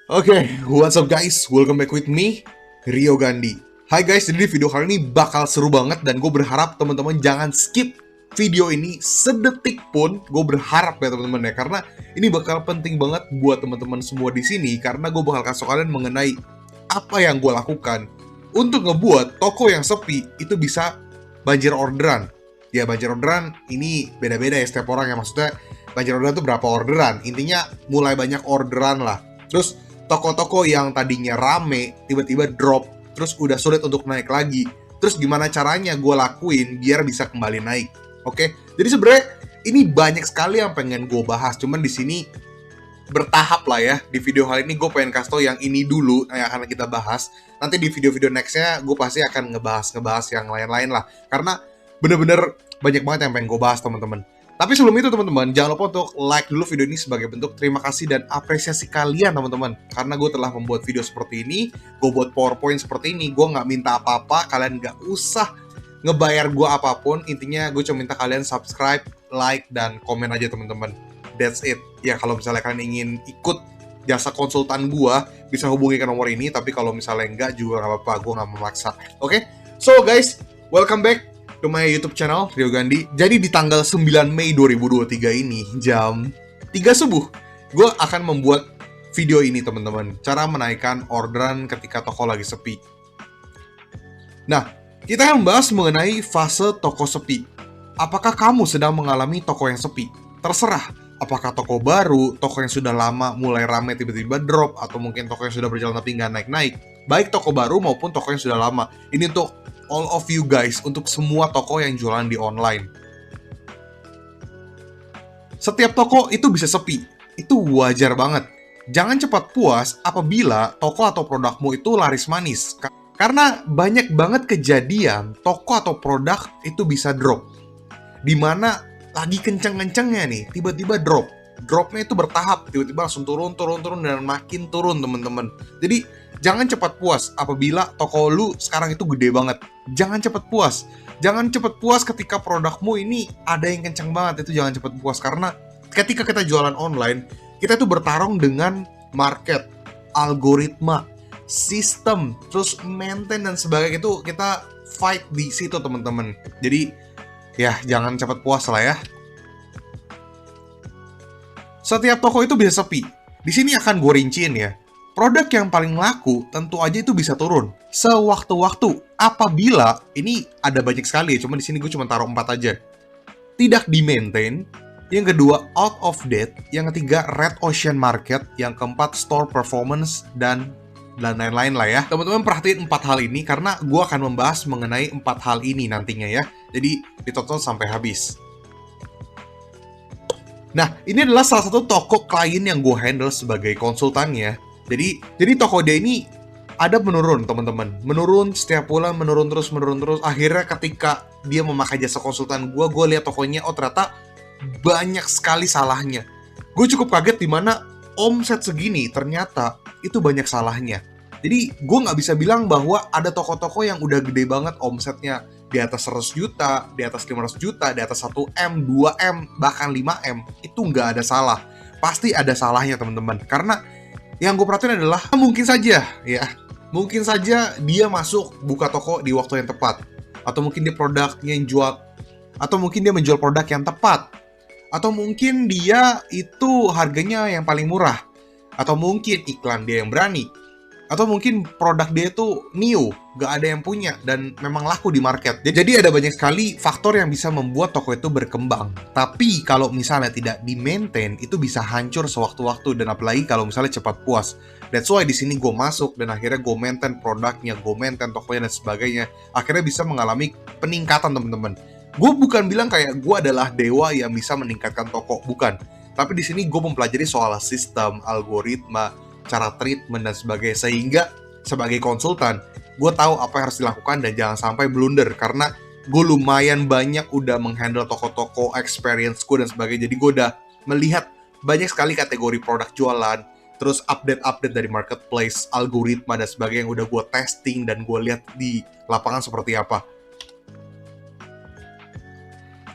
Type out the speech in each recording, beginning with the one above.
Oke, what's up guys? Welcome back with me, Rio Gandhi. Hai guys, jadi video kali ini bakal seru banget dan gue berharap teman-teman jangan skip video ini sedetik pun. Gue berharap ya teman-teman ya, karena ini bakal penting banget buat teman-teman semua di sini karena gue bakal kasih kalian mengenai apa yang gue lakukan untuk ngebuat toko yang sepi itu bisa banjir orderan. Ya banjir orderan ini beda-beda ya setiap orang ya, maksudnya banjir orderan itu berapa orderan? Intinya mulai banyak orderan lah. Terus toko-toko yang tadinya rame tiba-tiba drop, terus udah sulit untuk naik lagi. Terus gimana caranya gue lakuin biar bisa kembali naik? Oke, jadi sebenarnya ini banyak sekali yang pengen gue bahas, cuman di sini bertahap lah ya. Di video kali ini gue pengen kasih tau yang ini dulu yang akan kita bahas. Nanti di video-video nextnya gue pasti akan ngebahas yang lain-lain lah, karena bener-bener banyak banget yang pengen gue bahas teman-teman. Tapi sebelum itu teman-teman, jangan lupa untuk like dulu video ini sebagai bentuk terima kasih dan apresiasi kalian teman-teman. Karena gue telah membuat video seperti ini, gue buat PowerPoint seperti ini, gue nggak minta apa-apa, kalian nggak usah ngebayar gue apapun. Intinya gue cuma minta kalian subscribe, like, dan komen aja teman-teman. That's it. Ya kalau misalnya kalian ingin ikut jasa konsultan gue, bisa hubungi ke nomor ini. Tapi kalau misalnya enggak juga nggak apa-apa, gue nggak memaksa. Oke? So guys, welcome back to my YouTube channel, Rio Gandhi. Jadi di tanggal 9 Mei 2023 ini, jam 3 subuh, gue akan membuat video ini teman-teman. Cara menaikkan orderan ketika toko lagi sepi. Nah, kita akan membahas mengenai fase toko sepi. Apakah kamu sedang mengalami toko yang sepi? Terserah. Apakah toko baru, toko yang sudah lama mulai ramai tiba-tiba drop, atau mungkin toko yang sudah berjalan tapi nggak naik-naik. Baik toko baru maupun toko yang sudah lama. Ini untuk all of you guys, untuk semua toko yang jualan di online. Setiap toko itu bisa sepi, itu wajar banget. Jangan cepat puas apabila toko atau produkmu itu laris manis. Karena banyak banget kejadian toko atau produk itu bisa drop. Dimana lagi kenceng-kencengnya nih, tiba-tiba drop. Dropnya itu bertahap, tiba-tiba langsung turun, dan makin turun teman-teman. Jadi jangan cepat puas apabila toko lu sekarang itu gede banget. Jangan cepat puas. Jangan cepat puas ketika produkmu ini ada yang kenceng banget. Itu jangan cepat puas, karena ketika kita jualan online, kita tuh bertarung dengan market, algoritma, sistem, terus maintain dan sebagainya. Itu kita fight di situ teman-teman. Jadi ya jangan cepat puas lah ya. Setiap toko itu bisa sepi. Di sini akan gue rinciin ya. Produk yang paling laku tentu aja itu bisa turun sewaktu-waktu apabila ini ada banyak sekali ya, cuma di sini gue cuma taruh 4 aja. Tidak di-maintain, yang kedua out of date, yang ketiga red ocean market, yang keempat store performance dan lain-lain lah ya. Teman-teman perhatiin 4 hal ini karena gue akan membahas mengenai 4 hal ini nantinya ya. Jadi ditonton sampai habis. Nah, ini adalah salah satu toko klien yang gue handle sebagai konsultannya. Jadi toko dia ini ada menurun, teman-teman. Menurun setiap bulan, menurun terus. Akhirnya ketika dia memakai jasa konsultan gue lihat tokonya, oh ternyata banyak sekali salahnya. Gue cukup kaget di mana omset segini ternyata itu banyak salahnya. Jadi gue nggak bisa bilang bahwa ada toko-toko yang udah gede banget omsetnya di atas 100 juta, di atas 500 juta, di atas 1M, 2M, bahkan 5M. Itu nggak ada salah. Pasti ada salahnya teman-teman. Karena yang gue perhatiin adalah mungkin saja dia masuk buka toko di waktu yang tepat. Atau mungkin dia produknya yang jual, atau mungkin dia menjual produk yang tepat. Atau mungkin dia itu harganya yang paling murah. Atau mungkin iklan dia yang berani. Atau mungkin produk dia itu new, gak ada yang punya, dan memang laku di market. Jadi ada banyak sekali faktor yang bisa membuat toko itu berkembang. Tapi kalau misalnya tidak di-maintain, itu bisa hancur sewaktu-waktu, dan apalagi kalau misalnya cepat puas. That's why di sini gue masuk, dan akhirnya gue maintain produknya, gue maintain tokonya, dan sebagainya. Akhirnya bisa mengalami peningkatan teman-teman. Gue bukan bilang kayak gue adalah dewa yang bisa meningkatkan toko, bukan. Tapi di sini gue mempelajari soal sistem, algoritma, cara treatment dan sebagainya, sehingga sebagai konsultan gue tahu apa yang harus dilakukan dan jangan sampai blunder, karena gue lumayan banyak udah menghandle toko-toko, experience gue dan sebagainya. Jadi gue udah melihat banyak sekali kategori produk jualan, terus update dari marketplace, algoritma dan sebagainya yang udah gue testing dan gue lihat di lapangan seperti apa.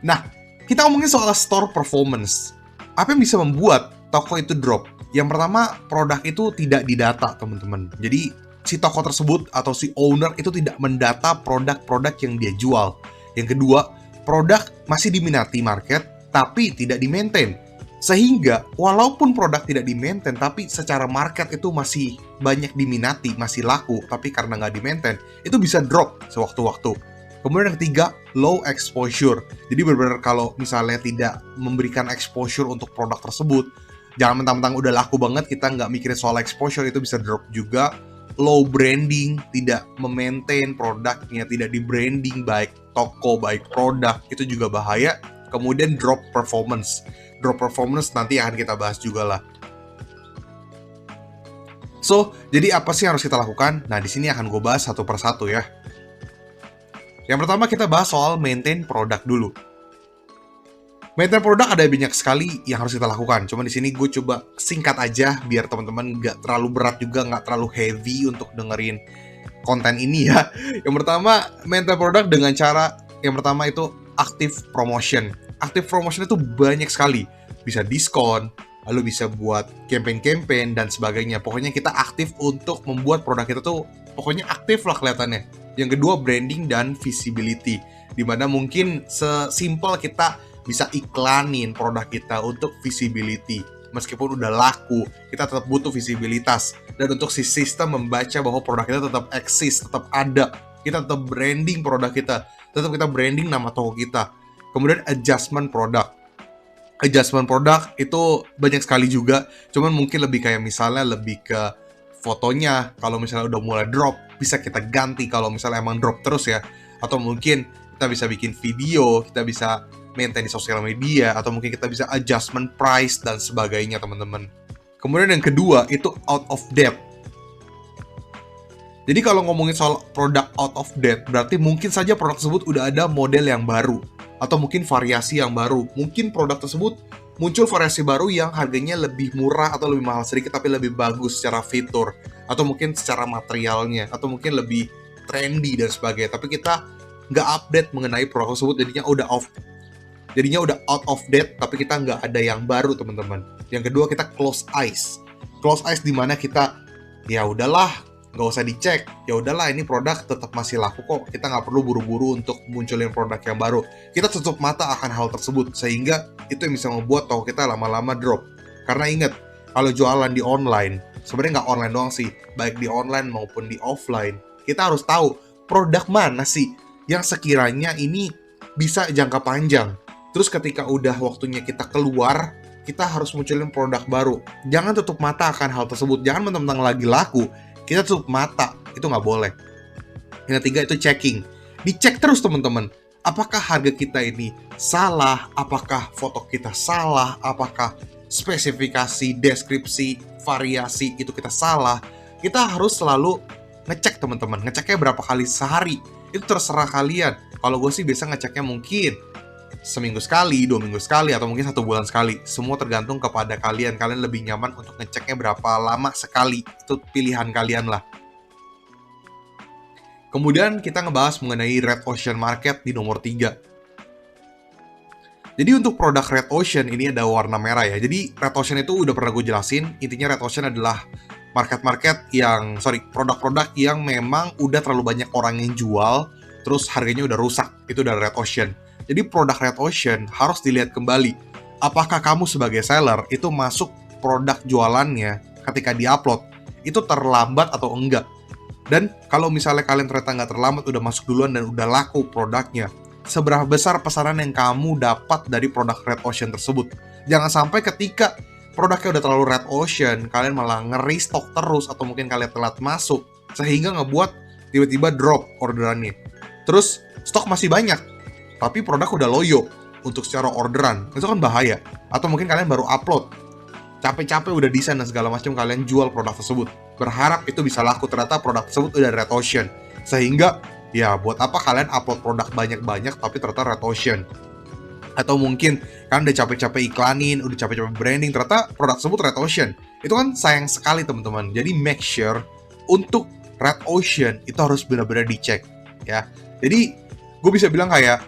Nah, kita ngomongin soal store performance. Apa yang bisa membuat toko itu drop? Yang pertama, produk itu tidak didata, teman-teman. Jadi, si toko tersebut atau si owner itu tidak mendata produk-produk yang dia jual. Yang kedua, produk masih diminati market, tapi tidak di-maintain. Sehingga, walaupun produk tidak di-maintain, tapi secara market itu masih banyak diminati, masih laku, tapi karena nggak di-maintain, itu bisa drop sewaktu-waktu. Kemudian yang ketiga, low exposure. Jadi benar-benar kalau misalnya tidak memberikan exposure untuk produk tersebut, jangan mentang-mentang udah laku banget, kita nggak mikirin soal exposure, itu bisa drop juga. Low branding, tidak memaintain produknya, tidak di branding baik toko, baik produk, itu juga bahaya. Kemudian drop performance. Drop performance nanti akan kita bahas juga lah. So, jadi apa sih yang harus kita lakukan? Nah, di sini akan gue bahas satu persatu ya. Yang pertama kita bahas soal maintain produk dulu. Maintain produk ada banyak sekali yang harus kita lakukan. Cuma di sini gue coba singkat aja biar teman-teman nggak terlalu berat juga, nggak terlalu heavy untuk dengerin konten ini ya. Yang pertama, maintain produk dengan cara yang pertama itu active promotion. Active promotion itu banyak sekali. Bisa diskon, lalu bisa buat campaign-campaign dan sebagainya. Pokoknya kita aktif untuk membuat produk kita tuh pokoknya aktif lah kelihatannya. Yang kedua, branding dan visibility. Dimana mungkin sesimpel kita bisa iklanin produk kita untuk visibility. Meskipun udah laku, kita tetap butuh visibilitas. Dan untuk si sistem membaca bahwa produk kita tetap eksis, tetap ada. Kita tetap branding produk kita. Tetap kita branding nama toko kita. Kemudian adjustment produk. Adjustment produk itu banyak sekali juga. Cuman mungkin lebih kayak misalnya lebih ke fotonya. Kalau misalnya udah mulai drop, bisa kita ganti kalau misalnya emang drop terus ya. Atau mungkin kita bisa bikin video, kita bisa maintain di sosial media, atau mungkin kita bisa adjustment price dan sebagainya teman-teman. Kemudian yang kedua itu out of date. Jadi kalau ngomongin soal produk out of date, berarti mungkin saja produk tersebut udah ada model yang baru, atau mungkin variasi yang baru. Mungkin produk tersebut muncul variasi baru yang harganya lebih murah atau lebih mahal sedikit, tapi lebih bagus secara fitur, atau mungkin secara materialnya, atau mungkin lebih trendy dan sebagainya. Tapi kita nggak update mengenai produk tersebut, jadinya udah out of date, tapi kita nggak ada yang baru teman-teman. Yang kedua kita close eyes di mana kita ya udahlah, nggak usah dicek, ya udahlah ini produk tetap masih laku kok, kita nggak perlu buru-buru untuk munculin produk yang baru. Kita tutup mata akan hal tersebut, sehingga itu yang bisa membuat toko kita lama-lama drop. Karena ingat, kalau jualan di online, sebenarnya nggak online doang sih, baik di online maupun di offline, kita harus tahu produk mana sih yang sekiranya ini bisa jangka panjang. Terus ketika udah waktunya kita keluar, kita harus munculin produk baru. Jangan tutup mata akan hal tersebut. Jangan mentang-mentang lagi laku, kita tutup mata. Itu nggak boleh. Yang ketiga itu checking. Dicek terus teman-teman. Apakah harga kita ini salah? Apakah foto kita salah? Apakah spesifikasi, deskripsi, variasi itu kita salah? Kita harus selalu ngecek teman-teman. Ngeceknya berapa kali sehari? Itu terserah kalian. Kalau gue sih biasa ngeceknya mungkin seminggu sekali, 2 minggu sekali, atau mungkin 1 bulan sekali. Semua tergantung kepada kalian. Kalian lebih nyaman untuk ngeceknya berapa lama sekali. Itu pilihan kalian lah. Kemudian kita ngebahas mengenai Red Ocean Market di nomor 3. Jadi untuk produk Red Ocean ini ada warna merah ya. Jadi Red Ocean itu udah pernah gue jelasin. Intinya Red Ocean adalah produk-produk yang memang udah terlalu banyak orang yang jual, terus harganya udah rusak. Itu udah Red Ocean. Jadi produk Red Ocean harus dilihat kembali. Apakah kamu sebagai seller itu masuk produk jualannya ketika diupload itu terlambat atau enggak? Dan kalau misalnya kalian ternyata nggak terlambat, udah masuk duluan dan udah laku produknya, seberapa besar pesanan yang kamu dapat dari produk Red Ocean tersebut? Jangan sampai ketika produknya udah terlalu Red Ocean, kalian malah nge-restock terus, atau mungkin kalian telat masuk, sehingga ngebuat tiba-tiba drop orderannya. Terus stok masih banyak, tapi produk udah loyo untuk secara orderan, itu kan bahaya. Atau mungkin kalian baru upload, capek-capek udah desain dan segala macam, kalian jual produk tersebut, berharap itu bisa laku, ternyata produk tersebut udah Red Ocean. Sehingga, ya buat apa kalian upload produk banyak-banyak tapi ternyata Red Ocean? Atau mungkin kalian udah capek-capek iklanin, udah capek-capek branding, ternyata produk tersebut Red Ocean. Itu kan sayang sekali teman-teman. Jadi make sure untuk Red Ocean itu harus benar-benar dicek ya. Jadi gue bisa bilang kayak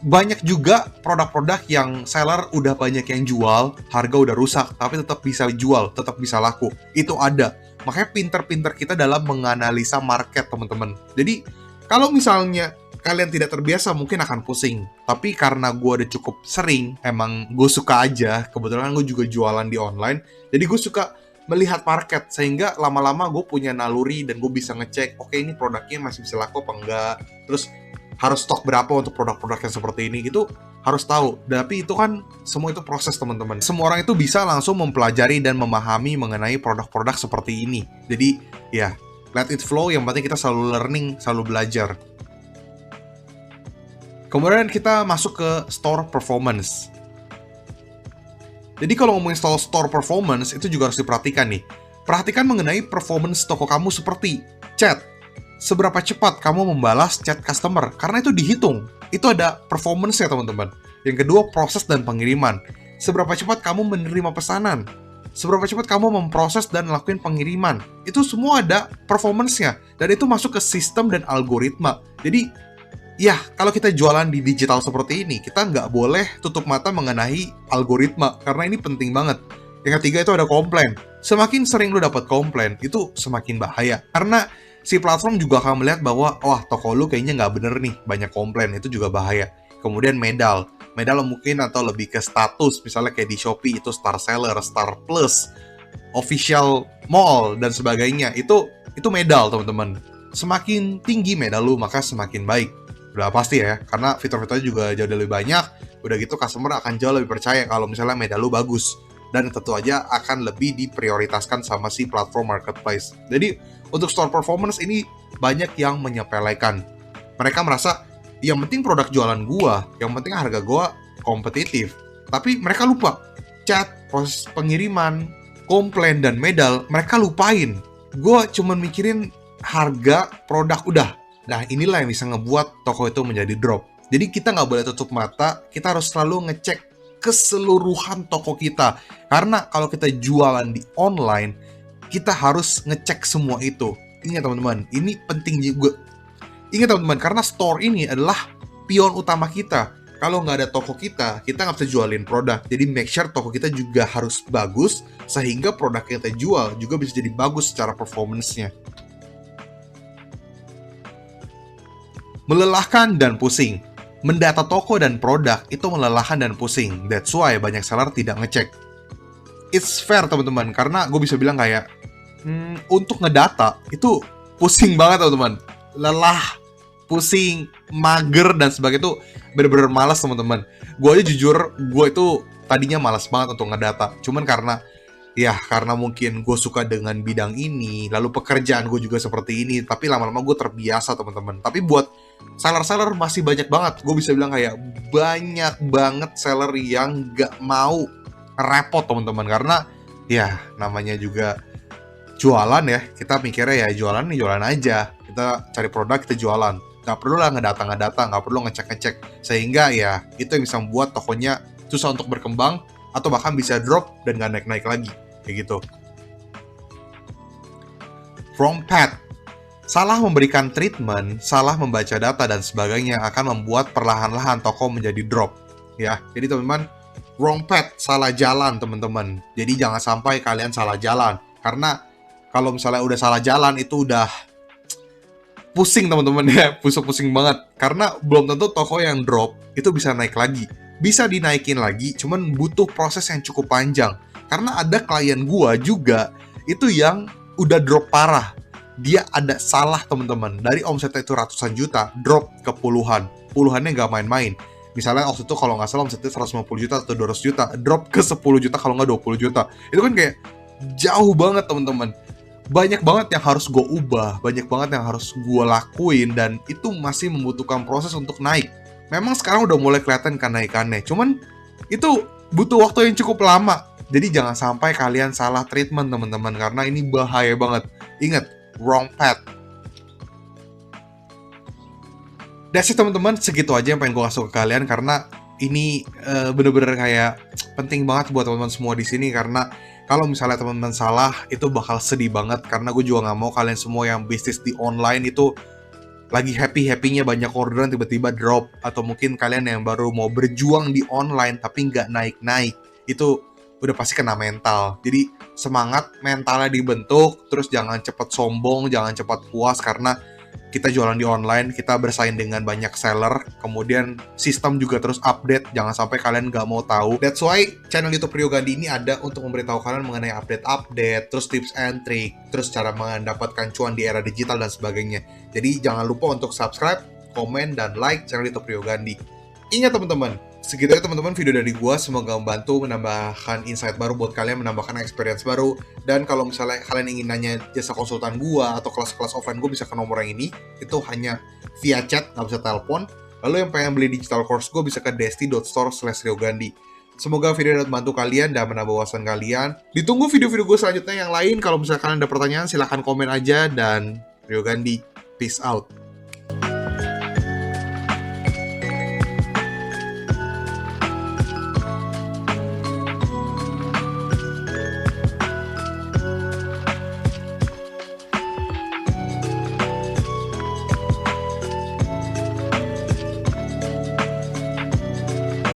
banyak juga produk-produk yang seller udah banyak yang jual, harga udah rusak, tapi tetap bisa jual, tetap bisa laku. Itu ada. Makanya pinter-pinter kita dalam menganalisa market, teman-teman. Jadi, kalau misalnya kalian tidak terbiasa, mungkin akan pusing. Tapi karena gue udah cukup sering, emang gue suka aja, kebetulan gue juga jualan di online, jadi gue suka melihat market, sehingga lama-lama gue punya naluri dan gue bisa ngecek, oke ini produknya masih bisa laku apa enggak, terus harus stok berapa untuk produk-produk yang seperti ini, gitu harus tahu. Tapi itu kan semua itu proses, teman-teman. Semua orang itu bisa langsung mempelajari dan memahami mengenai produk-produk seperti ini. Jadi ya, let it flow, yang penting kita selalu learning, selalu belajar. Kemudian kita masuk ke store performance. Jadi kalau ngomongin store performance, itu juga harus diperhatikan nih. Perhatikan mengenai performance toko kamu seperti chat. Seberapa cepat kamu membalas chat customer, karena itu dihitung. Itu ada performance-nya, teman-teman. Yang kedua, proses dan pengiriman. Seberapa cepat kamu menerima pesanan, seberapa cepat kamu memproses dan lakuin pengiriman. Itu semua ada performance-nya. Dan itu masuk ke sistem dan algoritma. Jadi, ya, kalau kita jualan di digital seperti ini, kita nggak boleh tutup mata mengenai algoritma, karena ini penting banget. Yang ketiga itu ada komplain. Semakin sering lu dapat komplain, itu semakin bahaya. Karena si platform juga akan melihat bahwa, wah, toko lu kayaknya nggak bener nih, banyak komplain, itu juga bahaya. Kemudian medal mungkin atau lebih ke status, misalnya kayak di Shopee itu Star Seller, Star Plus, Official Mall, dan sebagainya. Itu medal, teman-teman. Semakin tinggi medal lu, maka semakin baik. Udah pasti ya, karena fitur-fiturnya juga jauh lebih banyak. Udah gitu customer akan jauh lebih percaya kalau misalnya medal lu bagus. Dan tentu aja akan lebih diprioritaskan sama si platform marketplace. Jadi untuk store performance ini banyak yang menyepelekan. Mereka merasa yang penting produk jualan gua, yang penting harga gua kompetitif. Tapi mereka lupa chat, proses pengiriman, komplain, dan medal, mereka lupain. Gua cuman mikirin harga produk udah. Nah, inilah yang bisa ngebuat toko itu menjadi drop. Jadi kita nggak boleh tutup mata, kita harus selalu ngecek keseluruhan toko kita. Karena kalau kita jualan di online, kita harus ngecek semua itu. Ingat teman-teman, ini penting juga. Ingat teman-teman, karena store ini adalah pion utama kita. Kalau nggak ada toko kita nggak bisa jualin produk. Jadi make sure toko kita juga harus bagus, sehingga produk yang kita jual juga bisa jadi bagus secara performance-nya. Melelahkan dan pusing. Mendata toko dan produk itu melelahkan dan pusing. That's why banyak seller tidak ngecek. It's fair teman-teman, karena gue bisa bilang kayak untuk ngedata itu pusing banget teman-teman. Lelah, pusing, mager, dan sebagainya itu bener-bener malas teman-teman. Gue aja jujur, gue itu tadinya malas banget untuk ngedata. Cuman karena mungkin gue suka dengan bidang ini, lalu pekerjaan gue juga seperti ini, tapi lama-lama gue terbiasa teman-teman. Tapi buat seller-seller masih banyak banget. Gue bisa bilang kayak banyak banget seller yang gak mau repot teman-teman. Karena ya namanya juga jualan ya. Kita mikirnya ya jualan nih jualan aja. Kita cari produk, kita jualan. Gak perlu lah ngedata, gak perlu ngecek-ngecek. Sehingga ya itu yang bisa membuat tokonya susah untuk berkembang, atau bahkan bisa drop dan gak naik-naik lagi. Kayak gitu. Wrong path. Salah memberikan treatment, salah membaca data, dan sebagainya akan membuat perlahan-lahan toko menjadi drop. Ya, jadi teman-teman, wrong path, salah jalan teman-teman. Jadi jangan sampai kalian salah jalan. Karena kalau misalnya udah salah jalan, itu udah pusing teman-teman ya, pusing banget. Karena belum tentu toko yang drop itu bisa naik lagi. Bisa dinaikin lagi, cuman butuh proses yang cukup panjang. Karena ada klien gua juga, itu yang udah drop parah. Dia ada salah teman-teman. Dari omsetnya itu ratusan juta, drop ke puluhan. Puluhannya nggak main-main. Misalnya waktu itu kalau nggak salah omsetnya 150 juta atau 200 juta, drop ke 10 juta kalau nggak 20 juta. Itu kan kayak jauh banget teman-teman. Banyak banget yang harus gue ubah, banyak banget yang harus gue lakuin, dan itu masih membutuhkan proses untuk naik. Memang sekarang udah mulai kelihatan kenaikannya, cuman itu butuh waktu yang cukup lama. Jadi jangan sampai kalian salah treatment teman-teman, karena ini bahaya banget. Ingat, wrong path. That's it teman-teman, segitu aja yang pengen gue kasih ke kalian, karena ini bener-bener kayak penting banget buat teman-teman semua di sini. Karena kalau misalnya teman-teman salah, itu bakal sedih banget. Karena gue juga nggak mau kalian semua yang bisnis di online itu lagi happy-happynya banyak orderan tiba-tiba drop, atau mungkin kalian yang baru mau berjuang di online tapi nggak naik-naik, itu udah pasti kena mental. Jadi semangat mentalnya dibentuk, terus jangan cepat sombong, jangan cepat puas karena kita jualan di online, kita bersaing dengan banyak seller, kemudian sistem juga terus update, jangan sampai kalian nggak mau tahu. That's why channel YouTube Rio Gandhi ini ada untuk memberitahu kalian mengenai update-update, terus tips and trick, terus cara mendapatkan cuan di era digital dan sebagainya. Jadi jangan lupa untuk subscribe, komen, dan like channel YouTube Rio Gandhi. Ingat teman-teman, segitu aja teman-teman video dari gua, semoga membantu menambahkan insight baru buat kalian, menambahkan experience baru. Dan kalau misalnya kalian ingin nanya jasa konsultan gua atau kelas-kelas offline gua, bisa ke nomor yang ini, itu hanya via chat, nggak bisa telepon. Lalu yang pengen beli digital course gua bisa ke desti.store/riogandhi. Semoga video ini membantu kalian dan menambah wawasan kalian. Ditunggu video-video gue selanjutnya yang lain. Kalau misalnya kalian ada pertanyaan, silahkan komen aja. Dan Rio Gandhi, peace out.